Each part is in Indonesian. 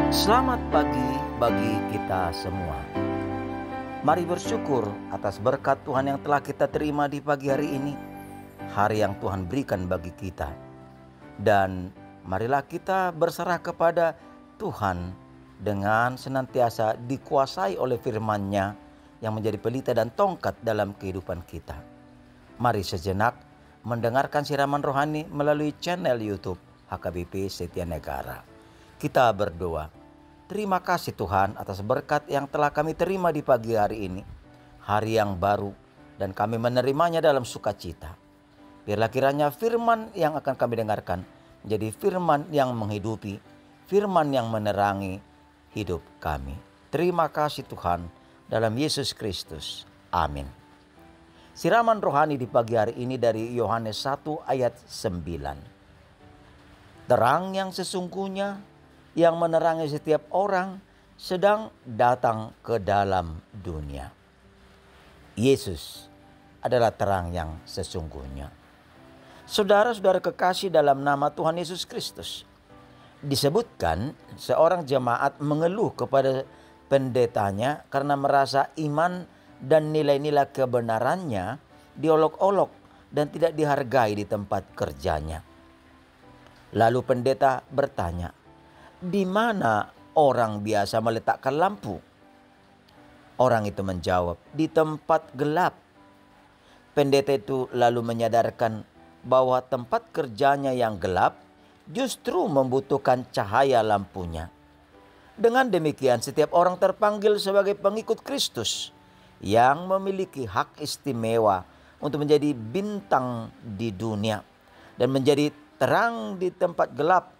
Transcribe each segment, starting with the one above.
Selamat pagi bagi kita semua. Mari bersyukur atas berkat Tuhan yang telah kita terima di pagi hari ini, hari yang Tuhan berikan bagi kita. Dan marilah kita berserah kepada Tuhan dengan senantiasa dikuasai oleh firman-Nya yang menjadi pelita dan tongkat dalam kehidupan kita. Mari sejenak mendengarkan siraman rohani melalui channel YouTube HKBP Setia Negara. Kita berdoa. Terima kasih Tuhan atas berkat yang telah kami terima di pagi hari ini. Hari yang baru dan kami menerimanya dalam sukacita. Biarlah kiranya firman yang akan kami dengarkan menjadi firman yang menghidupi, firman yang menerangi hidup kami. Terima kasih Tuhan dalam Yesus Kristus. Amin. Siraman rohani di pagi hari ini dari Yohanes 1 ayat 9. Terang yang sesungguhnya yang menerangi setiap orang sedang datang ke dalam dunia. Yesus adalah terang yang sesungguhnya. Saudara-saudara kekasih dalam nama Tuhan Yesus Kristus, disebutkan seorang jemaat mengeluh kepada pendetanya karena merasa iman dan nilai-nilai kebenarannya diolok-olok dan tidak dihargai di tempat kerjanya. Lalu pendeta bertanya, di mana orang biasa meletakkan lampu? Orang itu menjawab, di tempat gelap. Pendeta itu lalu menyadarkan bahwa tempat kerjanya yang gelap justru membutuhkan cahaya lampunya. Dengan demikian setiap orang terpanggil sebagai pengikut Kristus yang memiliki hak istimewa untuk menjadi bintang di dunia dan menjadi terang di tempat gelap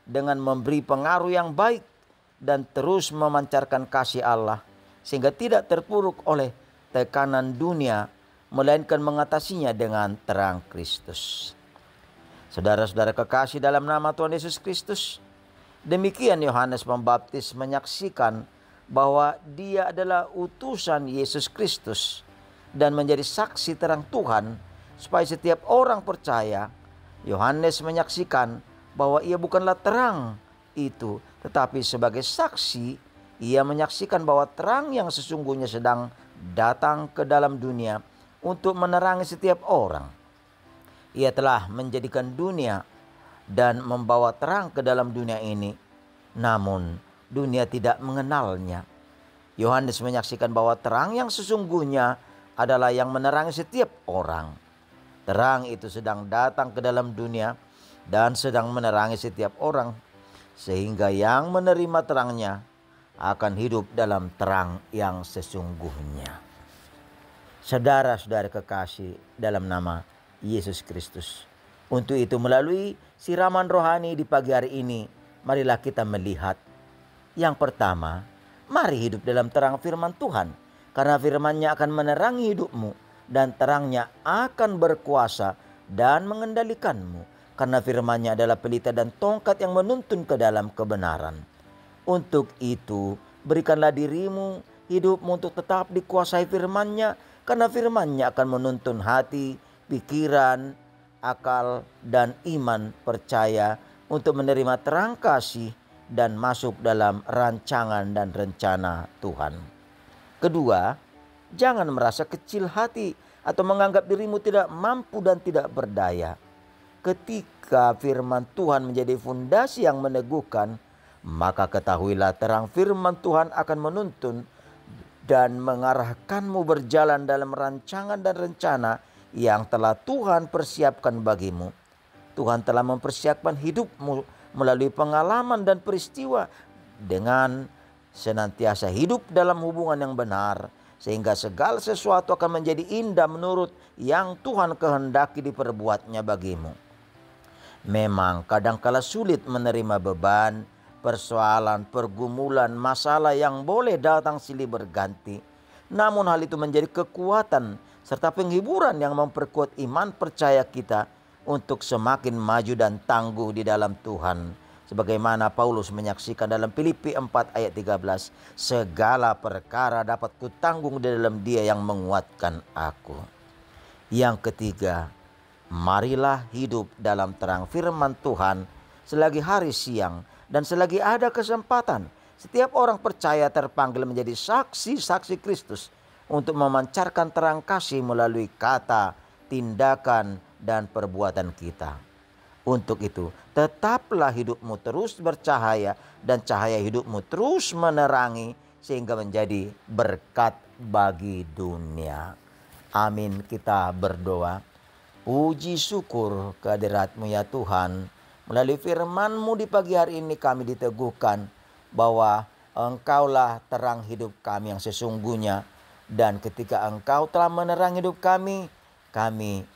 dengan memberi pengaruh yang baik dan terus memancarkan kasih Allah sehingga tidak terpuruk oleh tekanan dunia melainkan mengatasinya dengan terang Kristus. Saudara-saudara kekasih dalam nama Tuhan Yesus Kristus, demikian Yohanes Pembaptis menyaksikan bahwa dia adalah utusan Yesus Kristus dan menjadi saksi terang Tuhan supaya setiap orang percaya. Yohanes menyaksikan bahwa ia bukanlah terang itu, tetapi sebagai saksi ia menyaksikan bahwa terang yang sesungguhnya sedang datang ke dalam dunia untuk menerangi setiap orang. Ia telah menjadikan dunia dan membawa terang ke dalam dunia ini, namun dunia tidak mengenalnya. Yohanes menyaksikan bahwa terang yang sesungguhnya adalah yang menerangi setiap orang. Terang itu sedang datang ke dalam dunia dan sedang menerangi setiap orang, sehingga yang menerima terangnya akan hidup dalam terang yang sesungguhnya. Saudara-saudara kekasih dalam nama Yesus Kristus, untuk itu melalui siraman rohani di pagi hari ini, marilah kita melihat. Yang pertama, mari hidup dalam terang firman Tuhan, karena firman-Nya akan menerangi hidupmu dan terangnya akan berkuasa dan mengendalikanmu. Karena firman-Nya adalah pelita dan tongkat yang menuntun ke dalam kebenaran. Untuk itu, berikanlah dirimu, hidupmu untuk tetap dikuasai firman-Nya. Karena firman-Nya akan menuntun hati, pikiran, akal, dan iman percaya untuk menerima terang kasih dan masuk dalam rancangan dan rencana Tuhan. Kedua, jangan merasa kecil hati atau menganggap dirimu tidak mampu dan tidak berdaya. Ketika firman Tuhan menjadi fondasi yang meneguhkan, maka ketahuilah terang firman Tuhan akan menuntun dan mengarahkanmu berjalan dalam rancangan dan rencana yang telah Tuhan persiapkan bagimu. Tuhan telah mempersiapkan hidupmu melalui pengalaman dan peristiwa dengan senantiasa hidup dalam hubungan yang benar, sehingga segala sesuatu akan menjadi indah menurut yang Tuhan kehendaki diperbuatnya bagimu. Memang kadangkala sulit menerima beban, persoalan, pergumulan, masalah yang boleh datang silih berganti. Namun hal itu menjadi kekuatan serta penghiburan yang memperkuat iman percaya kita untuk semakin maju dan tangguh di dalam Tuhan. Sebagaimana Paulus menyaksikan dalam Filipi 4 ayat 13, segala perkara dapat kutanggung di dalam Dia yang menguatkan aku. Yang ketiga, marilah hidup dalam terang firman Tuhan selagi hari siang dan selagi ada kesempatan, Setiap orang percaya terpanggil menjadi saksi-saksi Kristus untuk memancarkan terang kasih melalui kata, tindakan, dan perbuatan kita. Untuk itu, tetaplah hidupmu terus bercahaya dan cahaya hidupmu terus menerangi sehingga menjadi berkat bagi dunia. Amin. Kita berdoa. Puji syukur kehadirat-Mu ya Tuhan. Melalui firman-Mu di pagi hari ini kami diteguhkan bahwa Engkaulah terang hidup kami yang sesungguhnya. Dan ketika Engkau telah menerangi hidup kami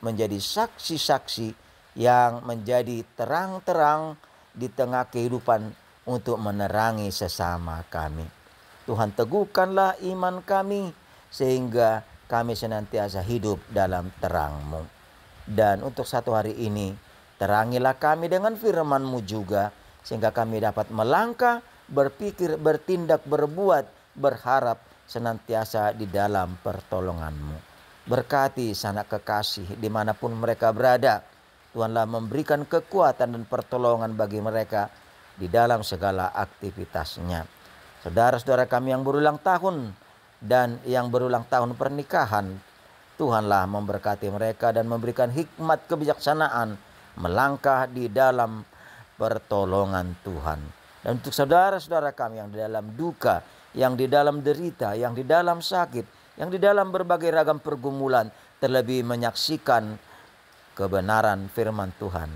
menjadi saksi-saksi yang menjadi terang-terang di tengah kehidupan untuk menerangi sesama kami. Tuhan, teguhkanlah iman kami sehingga kami senantiasa hidup dalam terang-Mu. Dan untuk satu hari ini, terangilah kami dengan firman-Mu juga sehingga kami dapat melangkah, berpikir, bertindak, berbuat, berharap senantiasa di dalam pertolongan-Mu. Berkati sanak kekasih dimanapun mereka berada. Tuhanlah memberikan kekuatan dan pertolongan bagi mereka di dalam segala aktivitasnya. Saudara-saudara kami yang berulang tahun dan yang berulang tahun pernikahan, Tuhanlah memberkati mereka dan memberikan hikmat kebijaksanaan melangkah di dalam pertolongan Tuhan. Dan untuk saudara-saudara kami yang di dalam duka, yang di dalam derita, yang di dalam sakit, yang di dalam berbagai ragam pergumulan, terlebih menyaksikan kebenaran firman Tuhan,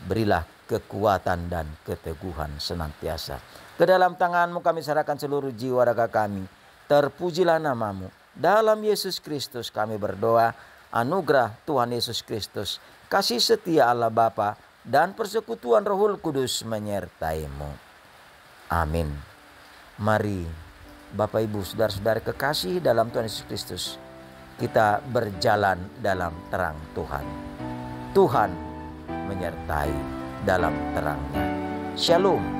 berilah kekuatan dan keteguhan senantiasa. Ke dalam tangan-Mu kami serahkan seluruh jiwa raga kami. Terpujilah nama-Mu. Dalam Yesus Kristus kami berdoa, anugerah Tuhan Yesus Kristus, kasih setia Allah Bapa, dan persekutuan Rohul Kudus menyertai-Mu. Amin. Mari Bapak Ibu saudara-saudara kekasih dalam Tuhan Yesus Kristus, kita berjalan dalam terang Tuhan. Tuhan menyertai dalam terang-Nya. Shalom.